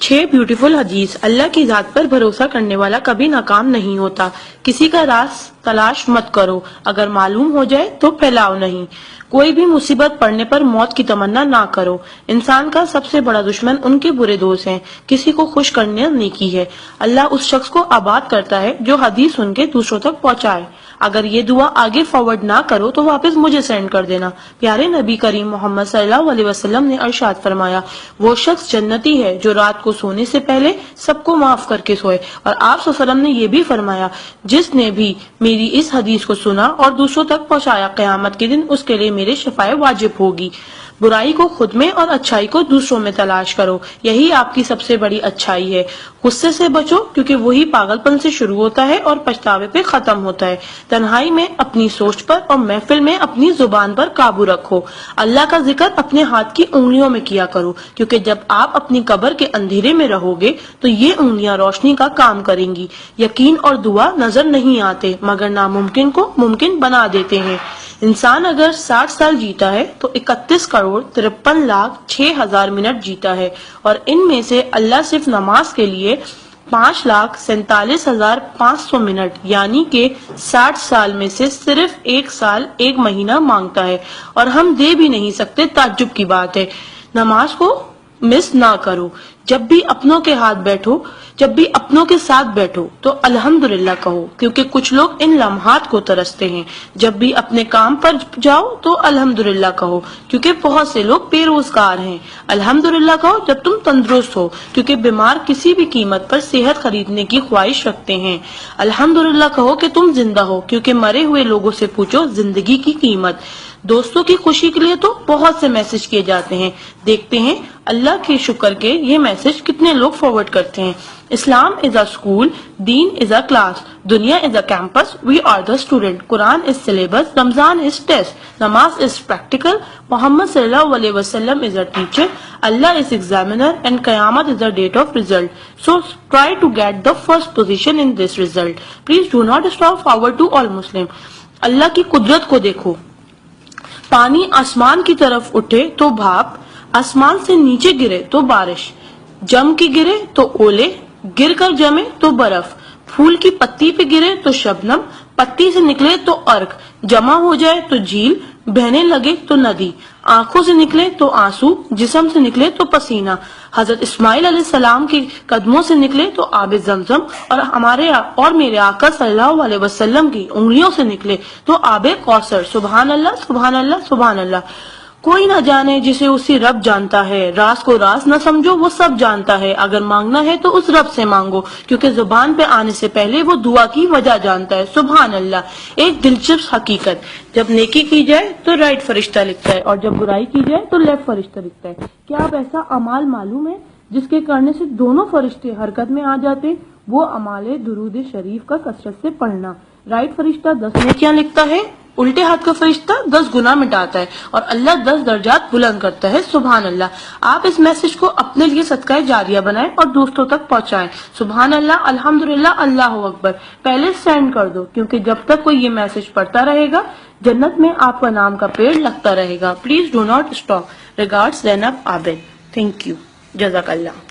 6 beautiful حدیث۔ اللہ کی ذات پر بھروسہ کرنے والا کبھی ناکام نہیں ہوتا۔ کسی کا راز تلاش مت کرو، اگر معلوم ہو جائے تو پھیلاؤ نہیں۔ کوئی بھی مصیبت پڑنے پر موت کی تمنا نہ کرو۔ انسان کا سب سے بڑا دشمن ان کے برے دوست ہیں۔ کسی کو خوش کرنا نیکی ہے۔ اللہ اس شخص کو آباد کرتا ہے جو حدیث سن کے دوسروں تک پہنچائے۔ اگر یہ دعا آگے فارورڈ نہ کرو تو واپس مجھے سینڈ کر دینا۔ پیارے نبی کریم محمد صلی اللہ علیہ وسلم نے ارشاد فرمایا، وہ شخص جنتی ہے جو رات کو سونے سے پہلے سب کو معاف کر کے سوئے۔ اور آپ صلی اللہ علیہ وسلم نے یہ بھی فرمایا، جس نے بھی میری اس حدیث کو سنا اور دوسروں تک پہنچایا، قیامت کے دن اس کے لیے میرے شفاعت واجب ہوگی۔ برائی کو خود میں اور اچھائی کو دوسروں میں تلاش کرو، یہی آپ کی سب سے بڑی اچھائی ہے۔ غصے سے بچو کیونکہ وہی پاگل پن سے شروع ہوتا ہے اور پچھتاوے پہ ختم ہوتا ہے۔ تنہائی میں اپنی سوچ پر اور محفل میں اپنی زبان پر قابو رکھو۔ اللہ کا ذکر اپنے ہاتھ کی انگلیوں میں کیا کرو، کیونکہ جب آپ اپنی قبر کے اندھیرے میں رہو گے تو یہ انگلیاں روشنی کا کام کریں گی۔ یقین اور دعا نظر نہیں آتے مگر ناممکن کو ممکن بنا دیتے ہیں۔ انسان اگر 60 سال جیتا ہے تو 31,53,06,000 منٹ جیتا ہے، اور ان میں سے اللہ صرف نماز کے لیے 5,47,500 منٹ یعنی کہ 60 سال میں سے صرف 1 سال 1 مہینہ مانگتا ہے، اور ہم دے بھی نہیں سکتے۔ تعجب کی بات ہے۔ نماز کو مس نہ کرو۔ جب بھی اپنوں کے ساتھ بیٹھو تو الحمدللہ کہو، کیونکہ کچھ لوگ ان لمحات کو ترستے ہیں۔ جب بھی اپنے کام پر جاؤ تو الحمدللہ کہو، کیونکہ بہت سے لوگ بے روزگار ہیں۔ الحمدللہ کہو جب تم تندرست ہو، کیونکہ بیمار کسی بھی قیمت پر صحت خریدنے کی خواہش رکھتے ہیں۔ الحمدللہ کہو کہ تم زندہ ہو، کیونکہ مرے ہوئے لوگوں سے پوچھو زندگی کی قیمت۔ دوستوں کی خوشی کے لیے تو بہت سے میسج کیے جاتے ہیں، دیکھتے ہیں اللہ کے شکر کے یہ میسج کتنے لوگ فارورڈ کرتے ہیں۔ اسلام از a school, then is a class, دنیا is a campus, we are the student, Quran is syllabus, Ramadan is test, namaz is practical, Muhammad صلی اللہ علیہ وسلم is a teacher, Allah is examiner and qayamat is a date of result. So try to get the first position in this result. Please do not stop forward to all Muslim. اللہ کی قدرت کو دیکھو۔ پانی آسمان کی طرف اٹھے تو بھاپ، آسمان سے نیچے گرے تو بارش، جم کے گرے تو اولے، گر کر جمے تو برف، پھول کی پتی پہ گرے تو شبنم، پتی سے نکلے تو ارک، جمع ہو جائے تو جھیل، بہنے لگے تو ندی، آنکھوں سے نکلے تو آنسو، جسم سے نکلے تو پسینہ، حضرت اسماعیل علیہ السلام کے قدموں سے نکلے تو آب زمزم، اور میرے آقا صلی اللہ علیہ وسلم کی انگلیوں سے نکلے تو آب کوثر۔ سبحان اللہ، سبحان اللہ، سبحان اللہ۔ کوئی نہ جانے جسے اسی رب جانتا ہے، راز کو راز نہ سمجھو، وہ سب جانتا ہے۔ اگر مانگنا ہے تو اس رب سے مانگو، کیونکہ زبان پہ آنے سے پہلے وہ دعا کی وجہ جانتا ہے۔ سبحان اللہ۔ ایک دلچسپ حقیقت، جب نیکی کی جائے تو رائٹ فرشتہ لکھتا ہے، اور جب برائی کی جائے تو لیفٹ فرشتہ لکھتا ہے۔ کیا آپ ایسا اعمال معلوم ہے جس کے کرنے سے دونوں فرشتے حرکت میں آ جاتے؟ وہ اعمال درود شریف کا کثرت سے پڑھنا۔ رائٹ فرشتہ 10 نیکیاں لکھتا ہے، الٹے ہاتھ کا فرشتہ 10 گناہ مٹاتا ہے، اور اللہ 10 درجات بلند کرتا ہے۔ سبحان اللہ۔ آپ اس میسج کو اپنے لیے صدقہ جاریہ بنائیں اور دوستوں تک پہنچائیں۔ سبحان اللہ، الحمدللہ، اللہ اکبر۔ پہلے سینڈ کر دو، کیونکہ جب تک کوئی یہ میسج پڑھتا رہے گا جنت میں آپ کا نام کا پیڑ لگتا رہے گا۔ Please do not stop. Regards Zainab Abid. Thank you, جزاک اللہ۔